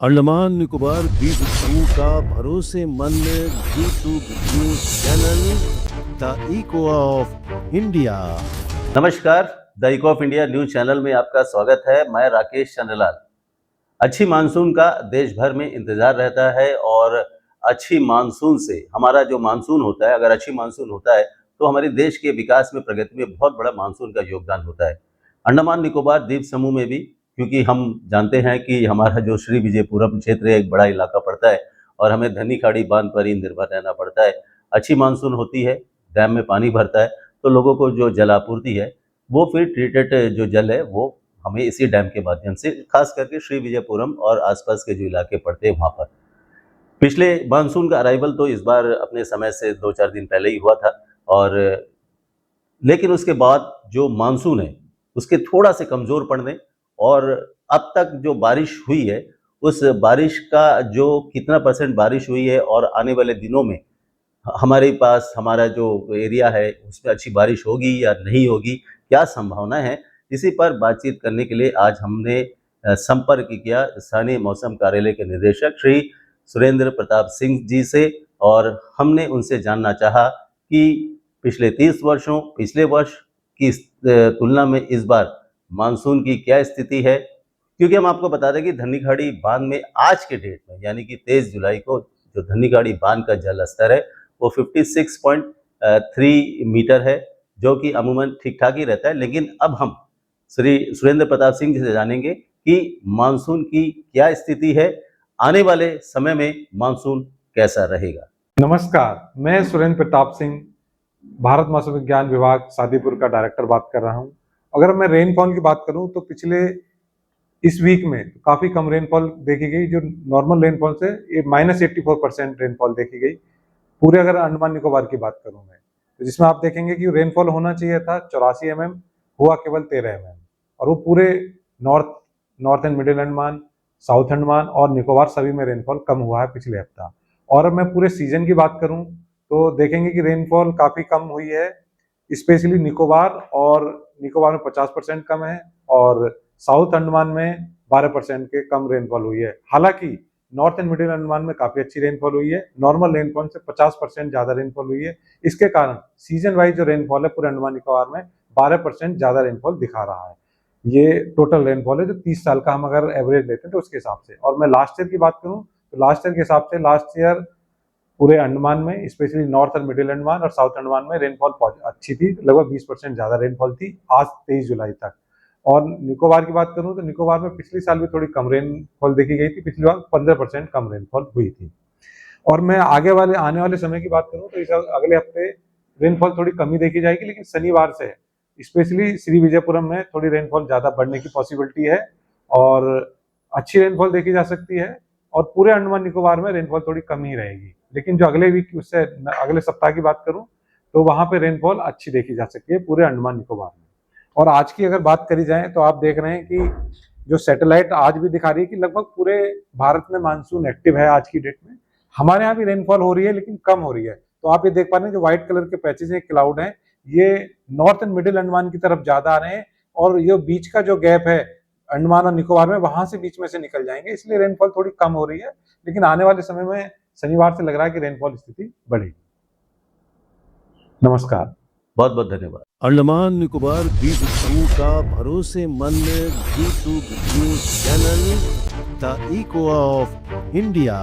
अंडमान निकोबार द्वीप समूह का भरोसेमंद YouTube news channel the echo of India. नमस्कार, the echo of India news channel में आपका स्वागत है। मैं राकेश चंद्रलाल। अच्छी मानसून का देश भर में इंतजार रहता है और अच्छी मानसून से हमारा जो मानसून होता है, अगर अच्छी मानसून होता है तो हमारे देश के विकास में, प्रगति में बहुत बड़ा मानसून का योगदान होता है। अंडमान निकोबार द्वीप समूह में भी, क्योंकि हम जानते हैं कि हमारा जो श्री विजयपुरम क्षेत्र है एक बड़ा इलाका पड़ता है और हमें धनी खाड़ी बांध पर ही निर्भर रहना पड़ता है। अच्छी मानसून होती है, डैम में पानी भरता है तो लोगों को जो जल आपूर्ति है वो फिर ट्रीटेड जो जल है वो हमें इसी डैम के माध्यम से, खास करके श्री विजयपुरम और आसपास के जो इलाके पड़ते हैं वहाँ पर। पिछले मानसून का अराइवल तो इस बार अपने समय से 2-4 दिन पहले ही हुआ था, और लेकिन उसके बाद जो मानसून है उसके थोड़ा से कमज़ोर पड़ने और अब तक जो बारिश हुई है उस बारिश का जो कितना परसेंट बारिश हुई है और आने वाले दिनों में हमारे पास हमारा जो एरिया है उसमें अच्छी बारिश होगी या नहीं होगी, क्या संभावना है, इसी पर बातचीत करने के लिए आज हमने संपर्क किया स्थानीय मौसम कार्यालय के निदेशक श्री सुरेंद्र प्रताप सिंह जी से, और हमने उनसे जानना चाहा कि पिछले 30 वर्षों, पिछले वर्ष की तुलना में इस बार मानसून की क्या स्थिति है। क्योंकि हम आपको बता दें कि धन्नीखाड़ी बांध में आज के डेट में यानी कि 23 जुलाई को जो धन्नीखाड़ी बांध का जल स्तर है वो 56.3 मीटर है, जो कि अमूमन ठीक ठाक ही रहता है। लेकिन अब हम श्री सुरेंद्र प्रताप सिंह जी से जानेंगे कि मानसून की क्या स्थिति है, आने वाले समय में मानसून कैसा रहेगा। नमस्कार, मैं सुरेंद्र प्रताप सिंह, भारत मौसम विज्ञान विभाग शादीपुर का डायरेक्टर बात कर रहा हूं। अगर मैं रेनफॉल की बात करूं तो पिछले इस वीक में काफी कम रेनफॉल देखी गई, जो नॉर्मल रेनफॉल से -84% रेनफॉल देखी गई। पूरे अगर अंडमान निकोबार की बात करूं मैं, तो जिसमें आप देखेंगे कि रेनफॉल होना चाहिए था 84 mm, हुआ केवल 13 mm, और वो पूरे north and middle Andaman, south Andaman और निकोबार सभी में रेनफॉल कम हुआ है पिछले हफ्ता। और मैं पूरे सीजन की बात करूं तो देखेंगे कि रेनफॉल काफी कम हुई है, स्पेशली निकोबार में 50% कम है और साउथ अंडमान में 12% के कम रेनफॉल हुई है। हालांकि नॉर्थ एंड मिडिल अंडमान में काफी अच्छी रेनफॉल हुई है, नॉर्मल रेनफॉल से 50% ज्यादा रेनफॉल हुई है। इसके कारण सीजन वाइज जो रेनफॉल है पूरे अंडमान निकोबार में 12% ज्यादा रेनफॉल दिखा रहा है। ये टोटल रेनफॉल है जो 30 साल का हम अगर एवरेज लेते हैं तो उसके हिसाब से। और मैं लास्ट ईयर की बात करूं तो लास्ट ईयर के हिसाब से लास्ट ईयर पूरे अंडमान में, स्पेशली नॉर्थ और मिडिल अंडमान और साउथ अंडमान में रेनफॉल अच्छी थी, लगभग 20% ज्यादा रेनफॉल थी आज 23 जुलाई तक। और निकोबार की बात करूं तो निकोबार में पिछले साल भी थोड़ी कम रेनफॉल देखी गई थी, पिछली बार 15% कम रेनफॉल हुई थी। और मैं आने वाले समय की बात करूं तो इस अगले हफ्ते रेनफॉल थोड़ी कमी देखी जाएगी, लेकिन शनिवार से स्पेशली श्री विजयपुरम में थोड़ी रेनफॉल ज्यादा बढ़ने की पॉसिबिलिटी है और अच्छी रेनफॉल देखी जा सकती है। और पूरे अंडमान निकोबार में रेनफॉल थोड़ी कम ही रहेगी, लेकिन जो अगले वीक उससे अगले सप्ताह की बात करूं तो वहां पे रेनफॉल अच्छी देखी जा सकती है पूरे अंडमान निकोबार में। और आज की अगर बात करी जाए तो आप देख रहे हैं कि जो सैटेलाइट आज भी दिखा रही है कि लगभग पूरे भारत में मानसून एक्टिव है आज की डेट में। हमारे यहाँ भी रेनफॉल हो रही है लेकिन कम हो रही है। तो आप ये देख पा रहे हैं जो व्हाइट कलर के पैचेज हैं, क्लाउड हैं, ये नॉर्थ एंड मिडिल अंडमान की तरफ ज्यादा आ रहे हैं और ये बीच का जो गैप है अंडमान और निकोबार में, वहां से बीच में से निकल जाएंगे, इसलिए रेनफॉल थोड़ी कम हो रही है। लेकिन आने वाले समय में शनिवार से लग रहा है कि रेनफॉल स्थिति बढ़ेगी। नमस्कार, बहुत बहुत धन्यवाद। अंडमान निकोबार द्वीप समूह का भरोसेमंद YouTube news channel the echo of India.